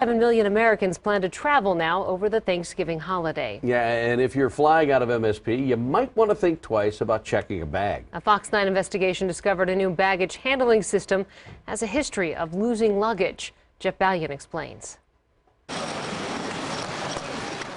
7 million Americans plan to travel now over the Thanksgiving holiday. Yeah, and if you're flying out of MSP, you might want to think twice about checking a bag. A Fox 9 investigation discovered a new baggage handling system has a history of losing luggage. Jeff Ballion explains.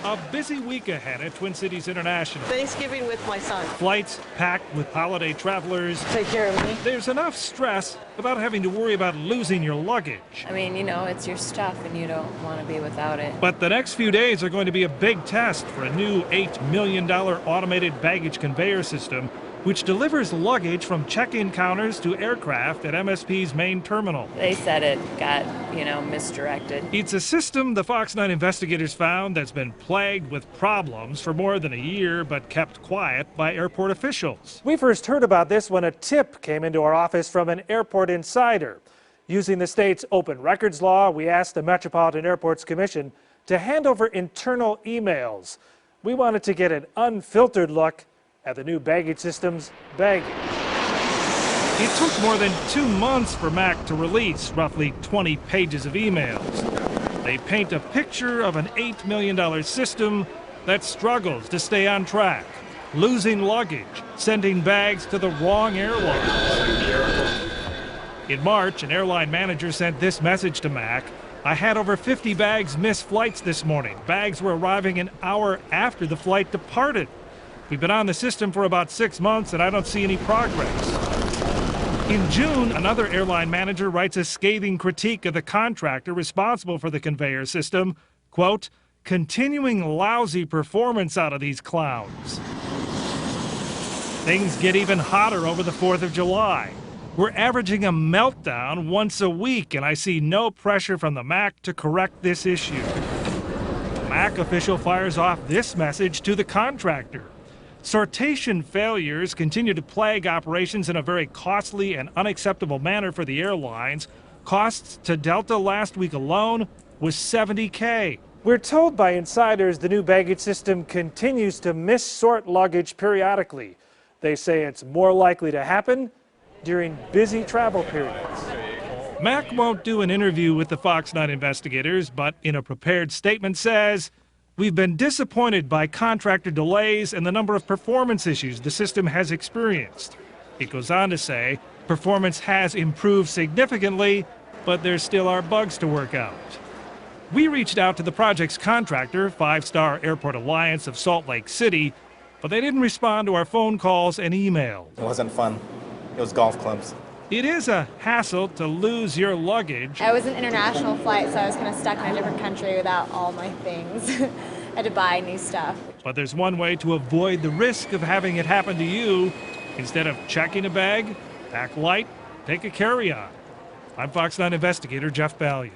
A busy week ahead at Twin Cities International. Thanksgiving with my son. Flights packed with holiday travelers. Take care of me. There's enough stress about having to worry about losing your luggage. I mean, you know, it's your stuff and you don't want to be without it. But the next few days are going to be a big test for a new $8 million automated baggage conveyor system, which delivers luggage from check-in counters to aircraft at MSP's main terminal. They said it got, misdirected. It's a system the Fox 9 investigators found that's been plagued with problems for more than a year, but kept quiet by airport officials. We first heard about this when a tip came into our office from an airport insider. Using the state's open records law, we asked the Metropolitan Airports Commission to hand over internal emails. We wanted to get an unfiltered look at the new baggage system's baggage. It took more than 2 months for MAC to release roughly 20 pages of emails. They paint a picture of an $8 million system that struggles to stay on track, losing luggage, sending bags to the wrong airline. In March, an airline manager sent this message to MAC. I had over 50 bags miss flights this morning. Bags were arriving an hour after the flight departed. We've been on the system for about 6 months and I don't see any progress. In June, another airline manager writes a scathing critique of the contractor responsible for the conveyor system. Quote, continuing lousy performance out of these clowns. Things get even hotter over the 4th of July. We're averaging a meltdown once a week and I see no pressure from the MAC to correct this issue. The MAC official fires off this message to the contractor. Sortation failures continue to plague operations in a very costly and unacceptable manner for the airlines. Costs to Delta last week alone was $70K. We're told by insiders the new baggage system continues to missort luggage periodically. They say it's more likely to happen during busy travel periods. MAC won't do an interview with the Fox 9 investigators, but in a prepared statement says, we've been disappointed by contractor delays and the number of performance issues the system has experienced. It goes on to say, performance has improved significantly, but there still are bugs to work out. We reached out to the project's contractor, 5-Star Airport Alliance of Salt Lake City, but they didn't respond to our phone calls and emails. It wasn't fun. It was golf clubs. It is a hassle to lose your luggage. It was an international flight, so I was kind of stuck in a different country without all my things. I had to buy new stuff. But there's one way to avoid the risk of having it happen to you. Instead of checking a bag, pack light, take a carry-on. I'm Fox 9 investigator Jeff Ballion.